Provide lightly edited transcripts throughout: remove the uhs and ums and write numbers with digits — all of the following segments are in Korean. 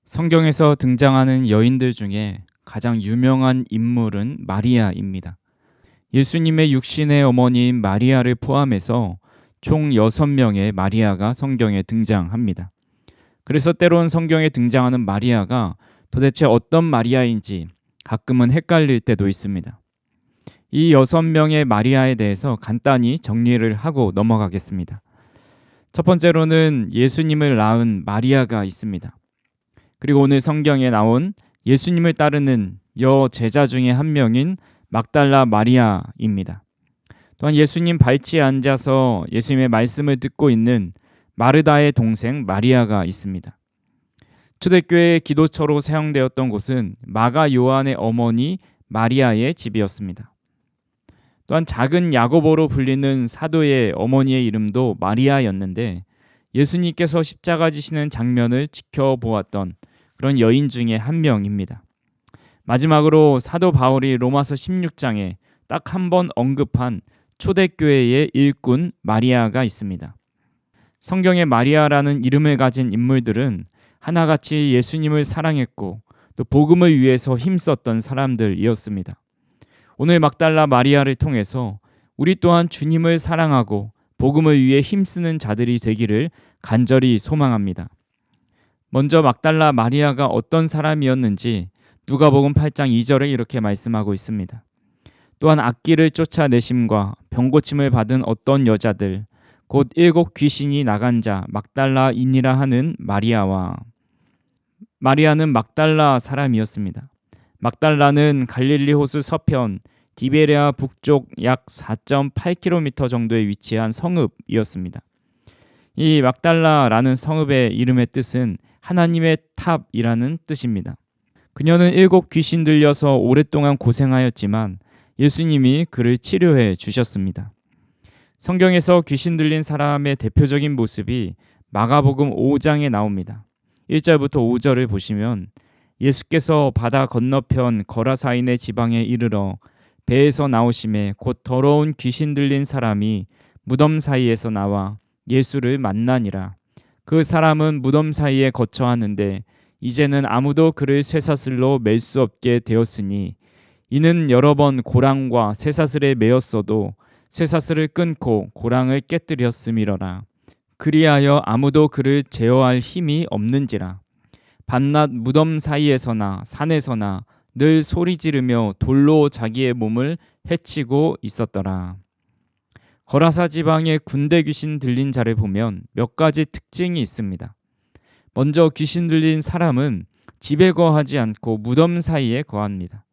성경에서 등장하는 여인들 중에 가장 유명한 인물은 마리아입니다. 예수님의 육신의 어머니인 마리아를 포함해서 총 6명의 마리아가 성경에 등장합니다. 그래서 때론 성경에 등장하는 마리아가 도대체 어떤 마리아인지 가끔은 헷갈릴 때도 있습니다. 이 6명의 마리아에 대해서 간단히 정리를 하고 넘어가겠습니다. 첫 번째로는 예수님을 낳은 마리아가 있습니다. 그리고 오늘 성경에 나온 예수님을 따르는 여제자 중에 한 명인 막달라 마리아입니다. 또한 예수님 발치에 앉아서 예수님의 말씀을 듣고 있는 마르다의 동생 마리아가 있습니다. 초대교회의 기도처로 사용되었던 곳은 마가 요한의 어머니 마리아의 집이었습니다. 또한 작은 야고보로 불리는 사도의 어머니의 이름도 마리아였는데 예수님께서 십자가 지시는 장면을 지켜보았던 그런 여인 중에 한 명입니다. 마지막으로 사도 바울이 로마서 16장에 딱 한 번 언급한 초대교회의 일꾼 마리아가 있습니다. 성경에 마리아라는 이름을 가진 인물들은 하나같이 예수님을 사랑했고 또 복음을 위해서 힘썼던 사람들이었습니다. 오늘 막달라 마리아를 통해서 우리 또한 주님을 사랑하고 복음을 위해 힘쓰는 자들이 되기를 간절히 소망합니다. 먼저 막달라 마리아가 어떤 사람이었는지 누가복음 8장 2절에 이렇게 말씀하고 있습니다. 또한 악기를 쫓아내심과 병고침을 받은 어떤 여자들 곧 7 귀신이 나간 자 막달라인이라 하는 마리아와 마리아는 막달라 사람이었습니다. 막달라는 갈릴리 호수 서편 디베레아 북쪽 약 4.8km 정도에 위치한 성읍이었습니다. 이 막달라라는 성읍의 이름의 뜻은 하나님의 탑이라는 뜻입니다. 그녀는 7 귀신 들려서 오랫동안 고생하였지만 예수님이 그를 치료해 주셨습니다. 성경에서 귀신 들린 사람의 대표적인 모습이 마가복음 5장에 나옵니다. 1절부터 5절을 보시면 예수께서 바다 건너편 거라사인의 지방에 이르러 배에서 나오심에 곧 더러운 귀신 들린 사람이 무덤 사이에서 나와 예수를 만나니라. 그 사람은 무덤 사이에 거처하는데 이제는 아무도 그를 쇠사슬로 맬 수 없게 되었으니 이는 여러 번 고랑과 쇠사슬에 매었어도 쇠사슬을 끊고 고랑을 깨뜨렸음이러라. 그리하여 아무도 그를 제어할 힘이 없는지라. 밤낮 무덤 사이에서나 산에서나 늘 소리 지르며 돌로 자기의 몸을 해치고 있었더라. 거라사 지방의 군대 귀신 들린 자를 보면 몇 가지 특징이 있습니다. 먼저 귀신 들린 사람은 집에 거하지 않고 무덤 사이에 거합니다.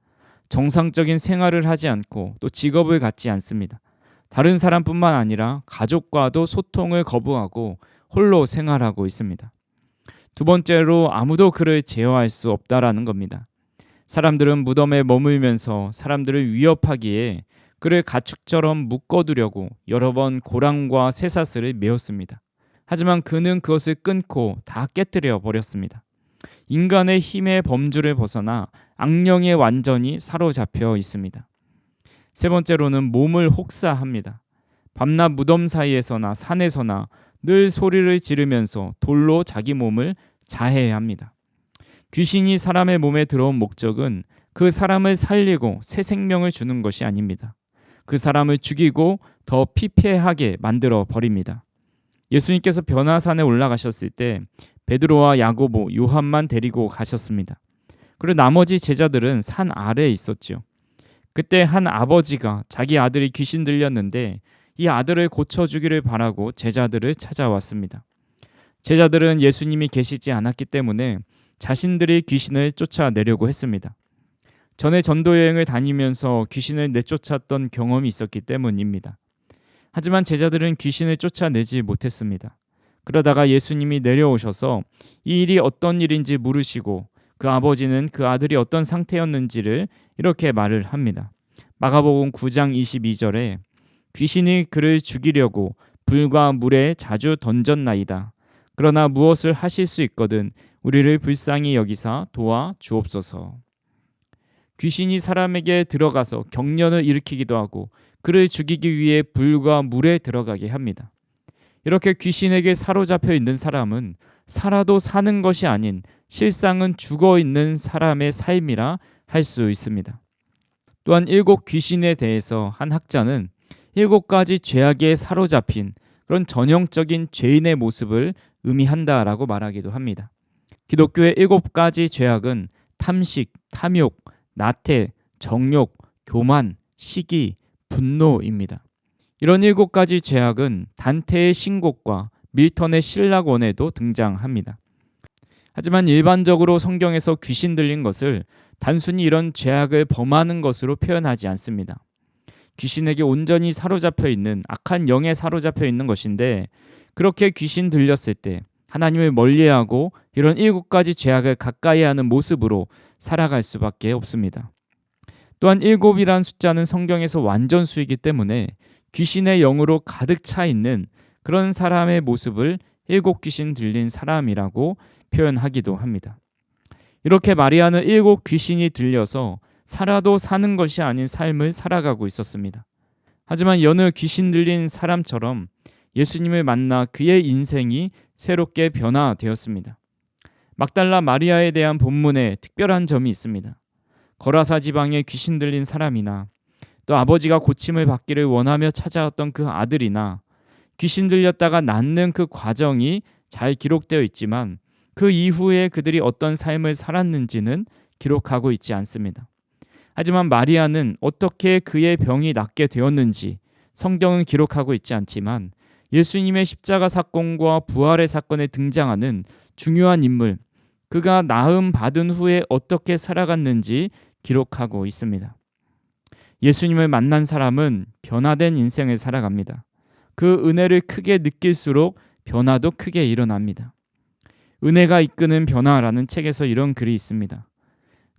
정상적인 생활을 하지 않고 또 직업을 갖지 않습니다. 다른 사람뿐만 아니라 가족과도 소통을 거부하고 홀로 생활하고 있습니다. 두 번째로 아무도 그를 제어할 수 없다라는 겁니다. 사람들은 무덤에 머물면서 사람들을 위협하기에 그를 가축처럼 묶어두려고 여러 번 고랑과 쇠사슬을 메었습니다. 하지만 그는 그것을 끊고 다 깨뜨려 버렸습니다. 인간의 힘의 범주를 벗어나 악령에 완전히 사로잡혀 있습니다. 세 번째로는 몸을 혹사합니다. 밤낮 무덤 사이에서나 산에서나 늘 소리를 지르면서 돌로 자기 몸을 자해합니다. 귀신이 사람의 몸에 들어온 목적은 그 사람을 살리고 새 생명을 주는 것이 아닙니다. 그 사람을 죽이고 더 피폐하게 만들어 버립니다. 예수님께서 변화산에 올라가셨을 때 베드로와 야고보, 요한만 데리고 가셨습니다. 그리고 나머지 제자들은 산 아래에 있었죠. 그때 한 아버지가 자기 아들이 귀신 들렸는데 이 아들을 고쳐주기를 바라고 제자들을 찾아왔습니다. 제자들은 예수님이 계시지 않았기 때문에 자신들이 귀신을 쫓아내려고 했습니다. 전에 전도여행을 다니면서 귀신을 내쫓았던 경험이 있었기 때문입니다. 하지만 제자들은 귀신을 쫓아내지 못했습니다. 그러다가 예수님이 내려오셔서 이 일이 어떤 일인지 물으시고 그 아버지는 그 아들이 어떤 상태였는지를 이렇게 말을 합니다. 마가복음 9장 22절에 귀신이 그를 죽이려고 불과 물에 자주 던졌나이다. 그러나 무엇을 하실 수 있거든 우리를 불쌍히 여기사 도와 주옵소서. 귀신이 사람에게 들어가서 경련을 일으키기도 하고 그를 죽이기 위해 불과 물에 들어가게 합니다. 이렇게 귀신에게 사로잡혀 있는 사람은 살아도 사는 것이 아닌 실상은 죽어 있는 사람의 삶이라 할 수 있습니다. 또한 7 귀신에 대해서 한 학자는 7가지 죄악에 사로잡힌 그런 전형적인 죄인의 모습을 의미한다라고 말하기도 합니다. 기독교의 7가지 죄악은 탐식, 탐욕, 나태, 정욕, 교만, 시기, 분노입니다. 이런 7가지 죄악은 단테의 신곡과 밀턴의 신라권에도 등장합니다. 하지만 일반적으로 성경에서 귀신 들린 것을 단순히 이런 죄악을 범하는 것으로 표현하지 않습니다. 귀신에게 온전히 사로잡혀 있는 악한 영에 사로잡혀 있는 것인데, 그렇게 귀신 들렸을 때 하나님을 멀리하고 이런 7가지 죄악을 가까이 하는 모습으로 살아갈 수밖에 없습니다. 또한 7이란 숫자는 성경에서 완전수이기 때문에 귀신의 영으로 가득 차 있는 그런 사람의 모습을 7 귀신 들린 사람이라고 표현하기도 합니다. 이렇게 마리아는 7 귀신이 들려서 살아도 사는 것이 아닌 삶을 살아가고 있었습니다. 하지만 여느 귀신 들린 사람처럼 예수님을 만나 그의 인생이 새롭게 변화되었습니다. 막달라 마리아에 대한 본문에 특별한 점이 있습니다. 거라사 지방에 귀신 들린 사람이나 또 아버지가 고침을 받기를 원하며 찾아왔던 그 아들이나 귀신 들렸다가 낫는 그 과정이 잘 기록되어 있지만 그 이후에 그들이 어떤 삶을 살았는지는 기록하고 있지 않습니다. 하지만 마리아는 어떻게 그의 병이 낫게 되었는지 성경은 기록하고 있지 않지만 예수님의 십자가 사건과 부활의 사건에 등장하는 중요한 인물, 그가 나음 받은 후에 어떻게 살아갔는지 기록하고 있습니다. 예수님을 만난 사람은 변화된 인생을 살아갑니다. 그 은혜를 크게 느낄수록 변화도 크게 일어납니다. 은혜가 이끄는 변화라는 책에서 이런 글이 있습니다.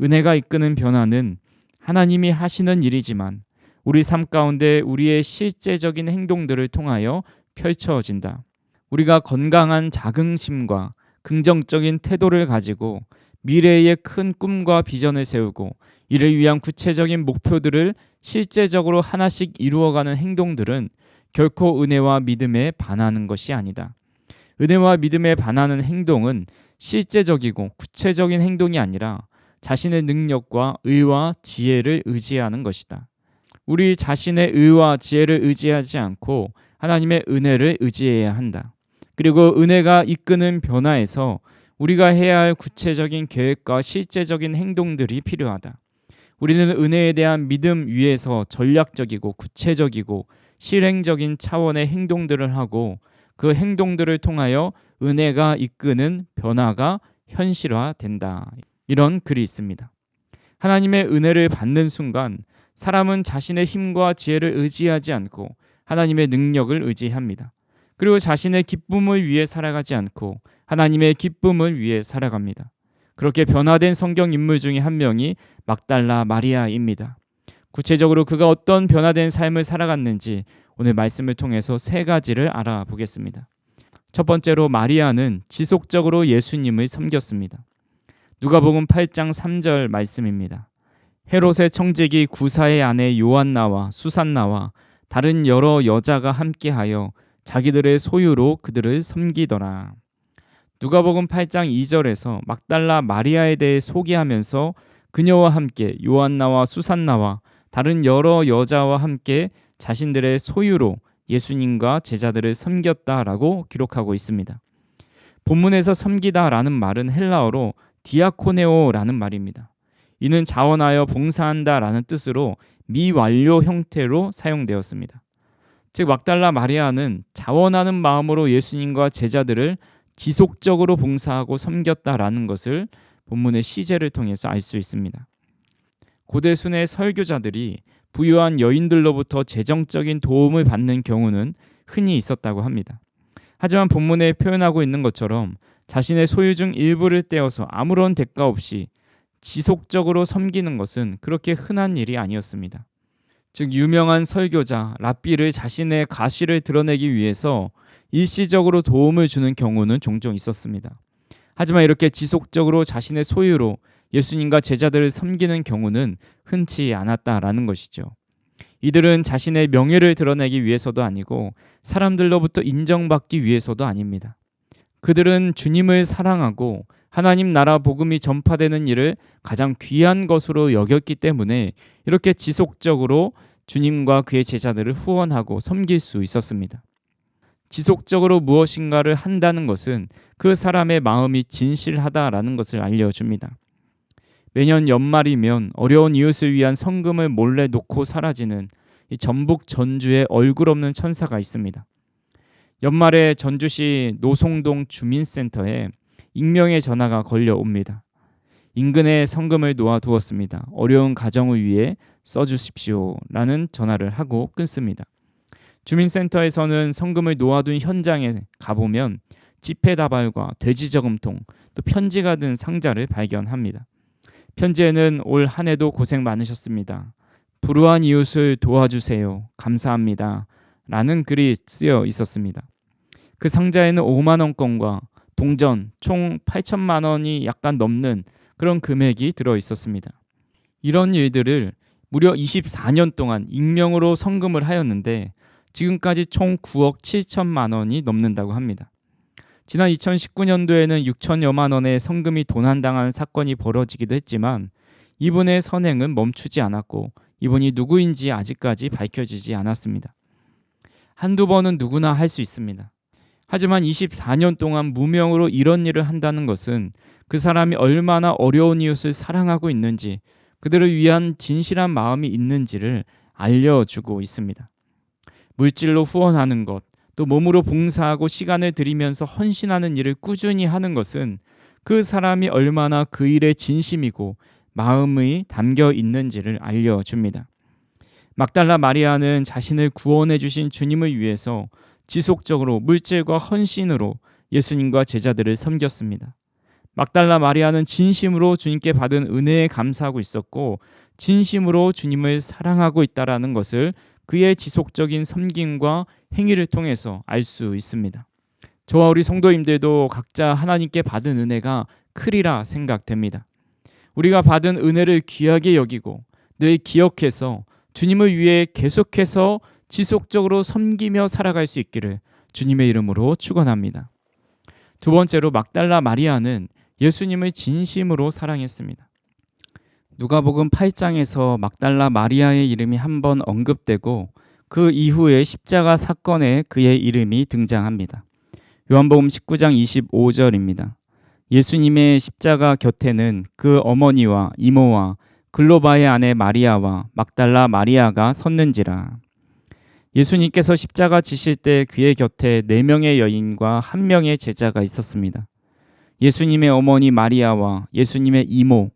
은혜가 이끄는 변화는 하나님이 하시는 일이지만 우리 삶 가운데 우리의 실제적인 행동들을 통하여 펼쳐진다. 우리가 건강한 자긍심과 긍정적인 태도를 가지고 미래의 큰 꿈과 비전을 세우고 이를 위한 구체적인 목표들을 실제적으로 하나씩 이루어가는 행동들은 결코 은혜와 믿음에 반하는 것이 아니다. 은혜와 믿음에 반하는 행동은 실제적이고 구체적인 행동이 아니라 자신의 능력과 의와 지혜를 의지하는 것이다. 우리 자신의 의와 지혜를 의지하지 않고 하나님의 은혜를 의지해야 한다. 그리고 은혜가 이끄는 변화에서 우리가 해야 할 구체적인 계획과 실제적인 행동들이 필요하다. 우리는 은혜에 대한 믿음 위에서 전략적이고 구체적이고 실행적인 차원의 행동들을 하고 그 행동들을 통하여 은혜가 이끄는 변화가 현실화된다. 이런 글이 있습니다. 하나님의 은혜를 받는 순간 사람은 자신의 힘과 지혜를 의지하지 않고 하나님의 능력을 의지합니다. 그리고 자신의 기쁨을 위해 살아가지 않고 하나님의 기쁨을 위해 살아갑니다. 그렇게 변화된 성경 인물 중에 한 명이 막달라 마리아입니다. 구체적으로 그가 어떤 변화된 삶을 살아갔는지 오늘 말씀을 통해서 3가지를 알아보겠습니다. 첫 번째로 마리아는 지속적으로 예수님을 섬겼습니다. 누가복음 8장 3절 말씀입니다. 헤롯의 청지기 구사의 아내 요한나와 수산나와 다른 여러 여자가 함께하여 자기들의 소유로 그들을 섬기더라. 누가복음 8장 2절에서 막달라 마리아에 대해 소개하면서 그녀와 함께 요한나와 수산나와 다른 여러 여자와 함께 자신들의 소유로 예수님과 제자들을 섬겼다라고 기록하고 있습니다. 본문에서 섬기다라는 말은 헬라어로 디아코네오라는 말입니다. 이는 자원하여 봉사한다라는 뜻으로 미완료 형태로 사용되었습니다. 즉 막달라 마리아는 자원하는 마음으로 예수님과 제자들을 지속적으로 봉사하고 섬겼다라는 것을 본문의 시제를 통해서 알 수 있습니다. 고대 순의 설교자들이 부유한 여인들로부터 재정적인 도움을 받는 경우는 흔히 있었다고 합니다. 하지만 본문에 표현하고 있는 것처럼 자신의 소유 중 일부를 떼어서 아무런 대가 없이 지속적으로 섬기는 것은 그렇게 흔한 일이 아니었습니다. 즉 유명한 설교자 랍비를 자신의 가시를 드러내기 위해서 일시적으로 도움을 주는 경우는 종종 있었습니다. 하지만 이렇게 지속적으로 자신의 소유로 예수님과 제자들을 섬기는 경우는 흔치 않았다라는 것이죠. 이들은 자신의 명예를 드러내기 위해서도 아니고 사람들로부터 인정받기 위해서도 아닙니다. 그들은 주님을 사랑하고 하나님 나라 복음이 전파되는 일을 가장 귀한 것으로 여겼기 때문에 이렇게 지속적으로 주님과 그의 제자들을 후원하고 섬길 수 있었습니다. 지속적으로 무엇인가를 한다는 것은 그 사람의 마음이 진실하다라는 것을 알려줍니다. 매년 연말이면 어려운 이웃을 위한 성금을 몰래 놓고 사라지는 이 전북 전주에 얼굴 없는 천사가 있습니다. 연말에 전주시 노송동 주민센터에 익명의 전화가 걸려옵니다. 인근에 성금을 놓아두었습니다. 어려운 가정을 위해 써주십시오라는 전화를 하고 끊습니다. 주민센터에서는 성금을 놓아둔 현장에 가보면 지폐다발과 돼지저금통, 또 편지가 든 상자를 발견합니다. 편지에는 올 한 해도 고생 많으셨습니다. 불우한 이웃을 도와주세요. 감사합니다. 라는 글이 쓰여 있었습니다. 그 상자에는 5만 원권과 동전 총 8천만 원이 약간 넘는 그런 금액이 들어 있었습니다. 이런 일들을 무려 24년 동안 익명으로 성금을 하였는데 지금까지 총 9억 7천만 원이 넘는다고 합니다. 지난 2019년도에는 6천여만 원의 성금이 도난당한 사건이 벌어지기도 했지만 이분의 선행은 멈추지 않았고 이분이 누구인지 아직까지 밝혀지지 않았습니다. 한두 번은 누구나 할 수 있습니다. 하지만 24년 동안 무명으로 이런 일을 한다는 것은 그 사람이 얼마나 어려운 이웃을 사랑하고 있는지, 그들을 위한 진실한 마음이 있는지를 알려주고 있습니다. 물질로 후원하는 것, 또 몸으로 봉사하고 시간을 들이면서 헌신하는 일을 꾸준히 하는 것은 그 사람이 얼마나 그 일에 진심이고 마음이 담겨 있는지를 알려줍니다. 막달라 마리아는 자신을 구원해 주신 주님을 위해서 지속적으로 물질과 헌신으로 예수님과 제자들을 섬겼습니다. 막달라 마리아는 진심으로 주님께 받은 은혜에 감사하고 있었고 진심으로 주님을 사랑하고 있다라는 것을 그의 지속적인 섬김과 행위를 통해서 알 수 있습니다. 저와 우리 성도님들도 각자 하나님께 받은 은혜가 크리라 생각됩니다. 우리가 받은 은혜를 귀하게 여기고 늘 기억해서 주님을 위해 계속해서 지속적으로 섬기며 살아갈 수 있기를 주님의 이름으로 축원합니다. 두 번째로 막달라 마리아는 예수님을 진심으로 사랑했습니다. 누가복음 8장에서 막달라 마리아의 이름이 한번 언급되고 그 이후에 십자가 사건에 그의 이름이 등장합니다. 요한복음 19장 25절입니다. 예수님의 십자가 곁에는 그 어머니와 이모와 글로바의 아내 마리아와 막달라 마리아가 섰는지라. 예수님께서 십자가 지실 때 그의 곁에 4명의 여인과 1명의 제자가 있었습니다. 예수님의 어머니 마리아와 예수님의 이모,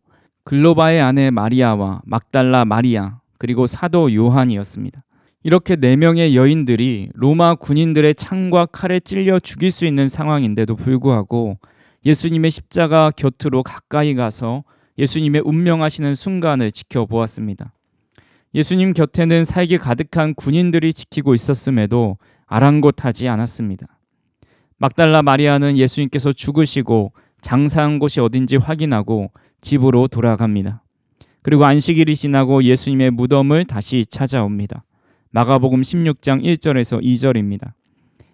글로바의 아내 마리아와 막달라 마리아, 그리고 사도 요한이었습니다. 이렇게 4명의 여인들이 로마 군인들의 창과 칼에 찔려 죽일 수 있는 상황인데도 불구하고 예수님의 십자가 곁으로 가까이 가서 예수님의 운명하시는 순간을 지켜보았습니다. 예수님 곁에는 살기 가득한 군인들이 지키고 있었음에도 아랑곳하지 않았습니다. 막달라 마리아는 예수님께서 죽으시고 장사한 곳이 어딘지 확인하고 집으로 돌아갑니다. 그리고 안식일이 지나고 예수님의 무덤을 다시 찾아옵니다. 마가복음 16장 1절에서 2절입니다.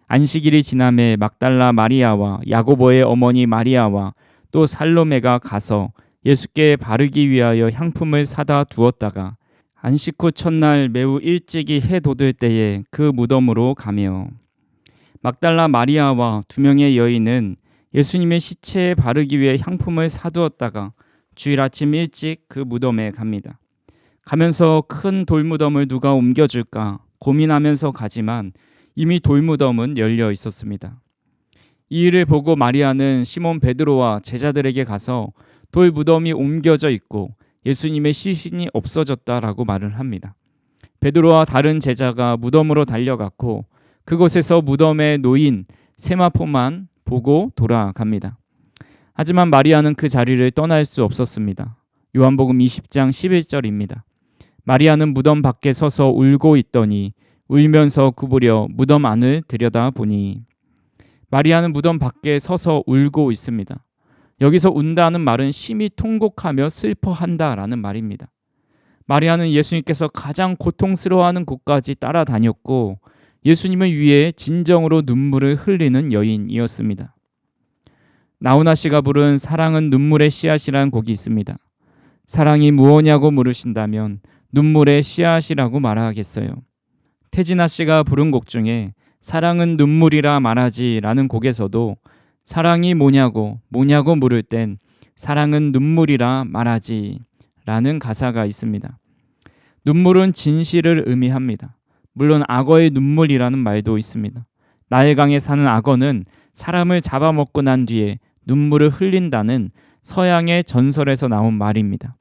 안식일이 지남에 막달라 마리아와 야고보의 어머니 마리아와 또 살로메가 가서 예수께 바르기 위하여 향품을 사다 두었다가 안식 후 첫날 매우 일찍이 해 돋을 때에 그 무덤으로 가며 막달라 마리아와 2명의 여인은 예수님의 시체에 바르기 위해 향품을 사두었다가 주일 아침 일찍 그 무덤에 갑니다. 가면서 큰 돌무덤을 누가 옮겨줄까 고민하면서 가지만 이미 돌무덤은 열려 있었습니다. 이 일을 보고 마리아는 시몬 베드로와 제자들에게 가서 돌무덤이 옮겨져 있고 예수님의 시신이 없어졌다라고 말을 합니다. 베드로와 다른 제자가 무덤으로 달려갔고 그곳에서 무덤에 놓인 세마포만 보고 돌아갑니다. 하지만 마리아는 그 자리를 떠날 수 없었습니다. 요한복음 20장 11절입니다. 마리아는 무덤 밖에 서서 울고 있더니 울면서 구부려 무덤 안을 들여다보니. 마리아는 무덤 밖에 서서 울고 있습니다. 여기서 운다는 말은 심히 통곡하며 슬퍼한다라는 말입니다. 마리아는 예수님께서 가장 고통스러워하는 곳까지 따라다녔고 예수님을 위해 진정으로 눈물을 흘리는 여인이었습니다. 나훈아 씨가 부른 사랑은 눈물의 씨앗이라는 곡이 있습니다. 사랑이 무엇냐고 물으신다면 눈물의 씨앗이라고 말하겠어요. 태진아 씨가 부른 곡 중에 사랑은 눈물이라 말하지라는 곡에서도 사랑이 뭐냐고 물을 땐 사랑은 눈물이라 말하지라는 가사가 있습니다. 눈물은 진실을 의미합니다. 물론 악어의 눈물이라는 말도 있습니다. 나일강에 사는 악어는 사람을 잡아먹고 난 뒤에 눈물을 흘린다는 서양의 전설에서 나온 말입니다.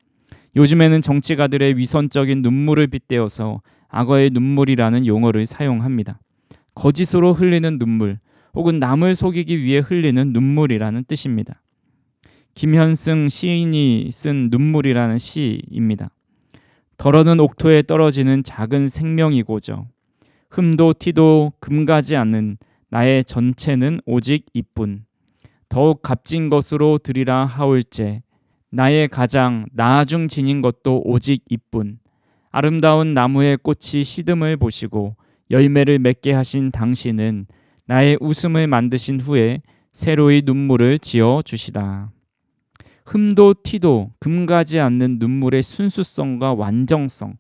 요즘에는 정치가들의 위선적인 눈물을 빗대어서 악어의 눈물이라는 용어를 사용합니다. 거짓으로 흘리는 눈물 혹은 남을 속이기 위해 흘리는 눈물이라는 뜻입니다. 김현승 시인이 쓴 눈물이라는 시입니다. 덜어는 옥토에 떨어지는 작은 생명이고죠. 흠도 티도 금가지 않는 나의 전체는 오직 이뿐. 더욱 값진 것으로 드리라 하올제. 나의 가장 나중 지닌 것도 오직 이뿐. 아름다운 나무의 꽃이 시듬을 보시고 열매를 맺게 하신 당신은 나의 웃음을 만드신 후에 새로이 눈물을 지어 주시다. 흠도 티도 금가지 않는 눈물의 순수성과 완정성,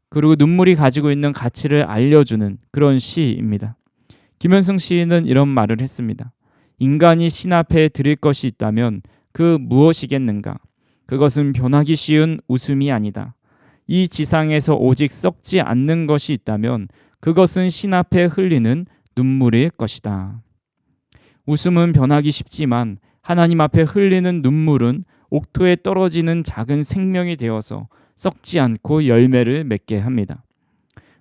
그리고 눈물이 가지고 있는 가치를 알려주는 그런 시입니다. 김현승 시인은 이런 말을 했습니다. 인간이 신 앞에 드릴 것이 있다면 그 무엇이겠는가? 그것은 변하기 쉬운 웃음이 아니다. 이 지상에서 오직 썩지 않는 것이 있다면 그것은 신 앞에 흘리는 눈물일 것이다. 웃음은 변하기 쉽지만 하나님 앞에 흘리는 눈물은 옥토에 떨어지는 작은 생명이 되어서 썩지 않고 열매를 맺게 합니다.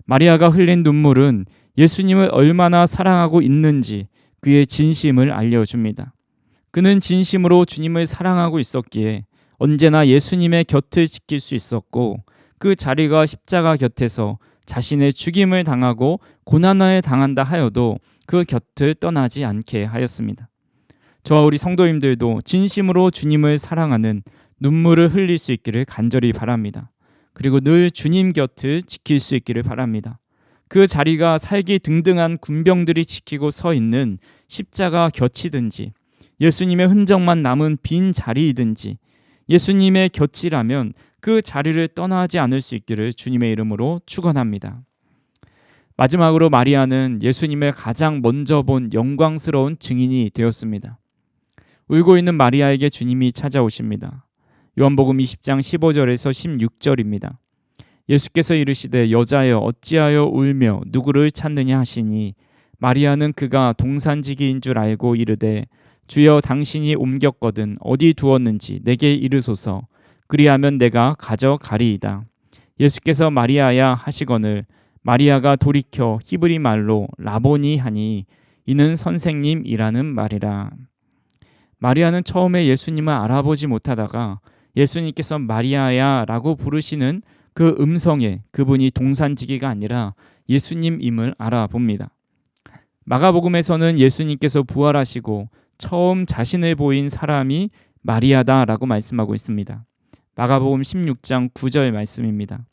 마리아가 흘린 눈물은 예수님을 얼마나 사랑하고 있는지 그의 진심을 알려줍니다. 그는 진심으로 주님을 사랑하고 있었기에 언제나 예수님의 곁을 지킬 수 있었고 그 자리가 십자가 곁에서 자신의 죽임을 당하고 고난을 당한다 하여도 그 곁을 떠나지 않게 하였습니다. 저와 우리 성도님들도 진심으로 주님을 사랑하는 눈물을 흘릴 수 있기를 간절히 바랍니다. 그리고 늘 주님 곁을 지킬 수 있기를 바랍니다. 그 자리가 살기 등등한 군병들이 지키고 서 있는 십자가 곁이든지 예수님의 흔적만 남은 빈 자리이든지 예수님의 곁이라면 그 자리를 떠나지 않을 수 있기를 주님의 이름으로 축원합니다. 마지막으로 마리아는 예수님을 가장 먼저 본 영광스러운 증인이 되었습니다. 울고 있는 마리아에게 주님이 찾아오십니다. 요한복음 20장 15절에서 16절입니다. 예수께서 이르시되 여자여 어찌하여 울며 누구를 찾느냐 하시니 마리아는 그가 동산지기인 줄 알고 이르되 주여 당신이 옮겼거든 어디 두었는지 내게 이르소서 그리하면 내가 가져가리이다. 예수께서 마리아야 하시거늘 마리아가 돌이켜 히브리 말로 라보니 하니 이는 선생님이라는 말이라. 마리아는 처음에 예수님을 알아보지 못하다가 예수님께서 마리아야 라고 부르시는 그 음성에 그분이 동산지기가 아니라 예수님임을 알아봅니다. 마가복음에서는 예수님께서 부활하시고 처음 자신을 보인 사람이 마리아다라고 말씀하고 있습니다. 마가복음 16장 9절 말씀입니다.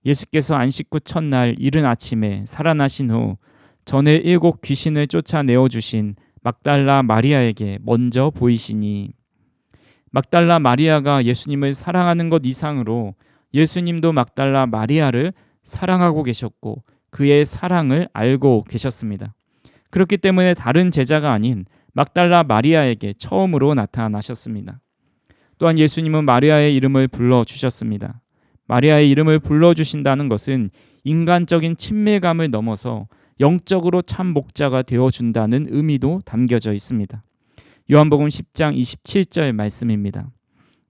예수께서 안식 후 첫날 이른 아침에 살아나신 후 전에 7 귀신을 쫓아내어 주신 막달라 마리아에게 먼저 보이시니 막달라 마리아가 예수님을 사랑하는 것 이상으로 예수님도 막달라 마리아를 사랑하고 계셨고 그의 사랑을 알고 계셨습니다. 그렇기 때문에 다른 제자가 아닌 막달라 마리아에게 처음으로 나타나셨습니다. 또한 예수님은 마리아의 이름을 불러주셨습니다. 마리아의 이름을 불러주신다는 것은 인간적인 친밀감을 넘어서 영적으로 참 목자가 되어준다는 의미도 담겨져 있습니다. 요한복음 10장 27절 말씀입니다.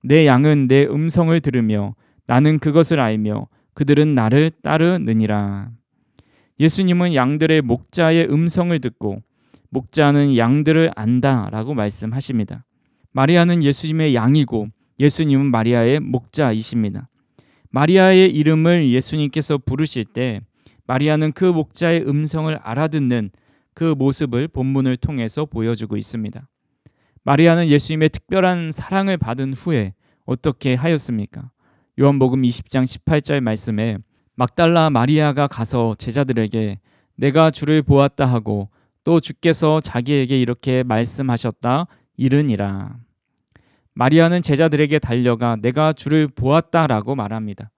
내 양은 내 음성을 들으며 나는 그것을 알며 그들은 나를 따르느니라. 예수님은 양들의 목자의 음성을 듣고 목자는 양들을 안다라고 말씀하십니다. 마리아는 예수님의 양이고 예수님은 마리아의 목자이십니다. 마리아의 이름을 예수님께서 부르실 때 마리아는 그 목자의 음성을 알아듣는 그 모습을 본문을 통해서 보여주고 있습니다. 마리아는 예수님의 특별한 사랑을 받은 후에 어떻게 하였습니까? 요한복음 20장 18절 말씀에 막달라 마리아가 가서 제자들에게 내가 주를 보았다 하고 또 주께서 자기에게 이렇게 말씀하셨다 이르니라. 마리아는 제자들에게 달려가 내가 주를 보았다라고 말합니다.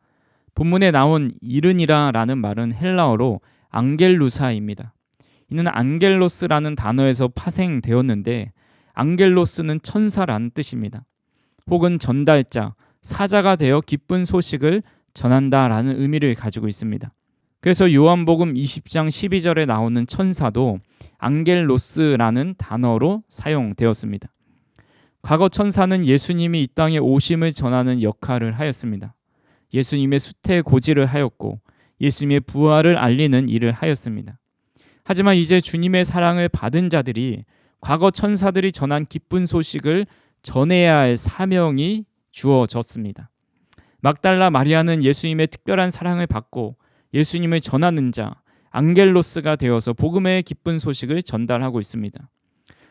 본문에 나온 이르니라라는 말은 헬라어로 앙겔루사입니다. 이는 앙겔로스라는 단어에서 파생되었는데 앙겔로스는 천사라는 뜻입니다. 혹은 전달자, 사자가 되어 기쁜 소식을 전한다라는 의미를 가지고 있습니다. 그래서 요한복음 20장 12절에 나오는 천사도 앙겔로스라는 단어로 사용되었습니다. 과거 천사는 예수님이 이 땅에 오심을 전하는 역할을 하였습니다. 예수님의 수태고지를 하였고 예수님의 부활을 알리는 일을 하였습니다. 하지만 이제 주님의 사랑을 받은 자들이 과거 천사들이 전한 기쁜 소식을 전해야 할 사명이 주어졌습니다. 막달라 마리아는 예수님의 특별한 사랑을 받고 예수님을 전하는 자, 앙겔로스가 되어서 복음의 기쁜 소식을 전달하고 있습니다.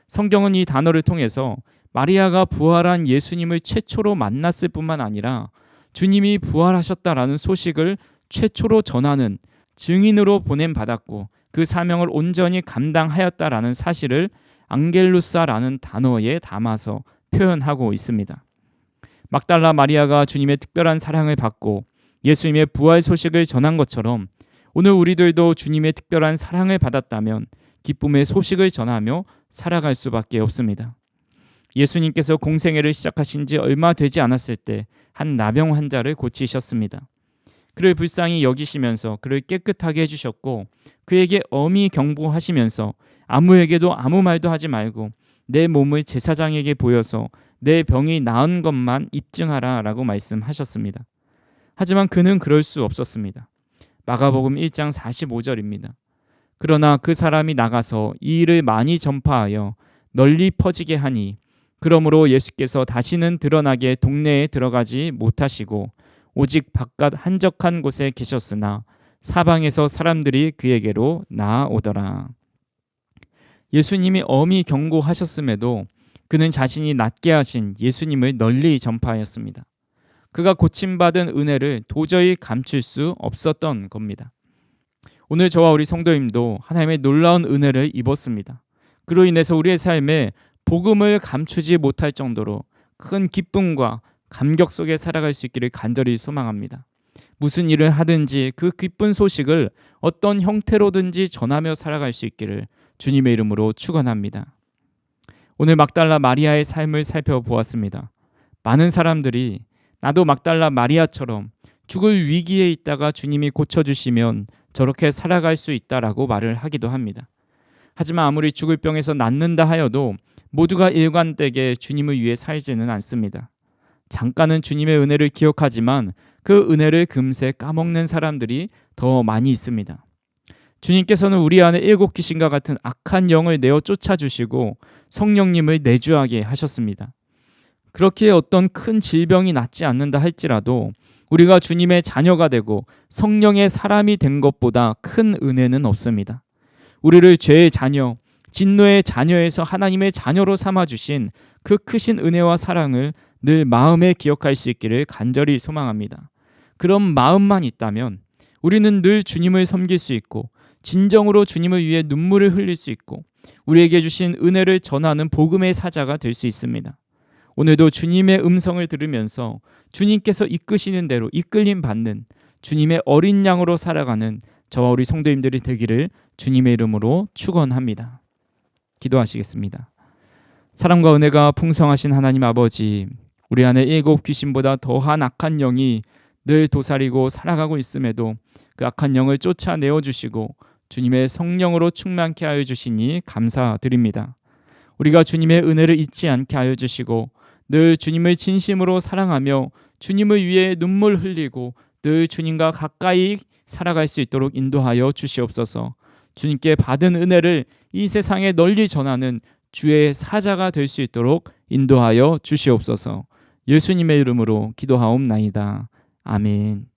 성경은 이 단어를 통해서 마리아가 부활한 예수님을 최초로 만났을 뿐만 아니라 주님이 부활하셨다라는 소식을 최초로 전하는 증인으로 보냄받았고 그 사명을 온전히 감당하였다라는 사실을 앙겔루사라는 단어에 담아서 표현하고 있습니다. 막달라 마리아가 주님의 특별한 사랑을 받고 예수님의 부활 소식을 전한 것처럼 오늘 우리들도 주님의 특별한 사랑을 받았다면 기쁨의 소식을 전하며 살아갈 수밖에 없습니다. 예수님께서 공생애를 시작하신 지 얼마 되지 않았을 때 한 나병 환자를 고치셨습니다. 그를 불쌍히 여기시면서 그를 깨끗하게 해주셨고 그에게 엄히 경고하시면서 아무에게도 아무 말도 하지 말고 내 몸을 제사장에게 보여서 내 병이 나은 것만 입증하라 라고 말씀하셨습니다. 하지만 그는 그럴 수 없었습니다. 마가복음 1장 45절입니다. 그러나 그 사람이 나가서 이 일을 많이 전파하여 널리 퍼지게 하니 그러므로 예수께서 다시는 드러나게 동네에 들어가지 못하시고 오직 바깥 한적한 곳에 계셨으나 사방에서 사람들이 그에게로 나아오더라. 예수님이 엄히 경고하셨음에도 그는 자신이 낫게 하신 예수님을 널리 전파하였습니다. 그가 고침받은 은혜를 도저히 감출 수 없었던 겁니다. 오늘 저와 우리 성도님도 하나님의 놀라운 은혜를 입었습니다. 그로 인해서 우리의 삶에 복음을 감추지 못할 정도로 큰 기쁨과 감격 속에 살아갈 수 있기를 간절히 소망합니다. 무슨 일을 하든지 그 기쁜 소식을 어떤 형태로든지 전하며 살아갈 수 있기를 주님의 이름으로 축원합니다. 오늘 막달라 마리아의 삶을 살펴보았습니다. 많은 사람들이 나도 막달라 마리아처럼 죽을 위기에 있다가 주님이 고쳐주시면 저렇게 살아갈 수 있다라고 말을 하기도 합니다. 하지만 아무리 죽을 병에서 낫는다 하여도 모두가 일관되게 주님을 위해 살지는 않습니다. 잠깐은 주님의 은혜를 기억하지만 그 은혜를 금세 까먹는 사람들이 더 많이 있습니다. 주님께서는 우리 안에 일곱 귀신과 같은 악한 영을 내어 쫓아주시고 성령님을 내주하게 하셨습니다. 그렇게 어떤 큰 질병이 낫지 않는다 할지라도 우리가 주님의 자녀가 되고 성령의 사람이 된 것보다 큰 은혜는 없습니다. 우리를 죄의 자녀, 진노의 자녀에서 하나님의 자녀로 삼아주신 그 크신 은혜와 사랑을 늘 마음에 기억할 수 있기를 간절히 소망합니다. 그런 마음만 있다면 우리는 늘 주님을 섬길 수 있고 진정으로 주님을 위해 눈물을 흘릴 수 있고 우리에게 주신 은혜를 전하는 복음의 사자가 될 수 있습니다. 오늘도 주님의 음성을 들으면서 주님께서 이끄시는 대로 이끌림 받는 주님의 어린 양으로 살아가는 저와 우리 성도님들이 되기를 주님의 이름으로 축원합니다. 기도하시겠습니다. 사랑과 은혜가 풍성하신 하나님 아버지, 우리 안에 일곱 귀신보다 더한 악한 영이 늘 도사리고 살아가고 있음에도 그 악한 영을 쫓아내어 주시고 주님의 성령으로 충만케 하여 주시니 감사드립니다. 우리가 주님의 은혜를 잊지 않게 하여 주시고 늘 주님을 진심으로 사랑하며 주님을 위해 눈물 흘리고 늘 주님과 가까이 살아갈 수 있도록 인도하여 주시옵소서. 주님께 받은 은혜를 이 세상에 널리 전하는 주의 사자가 될 수 있도록 인도하여 주시옵소서. 예수님의 이름으로 기도하옵나이다. 아멘.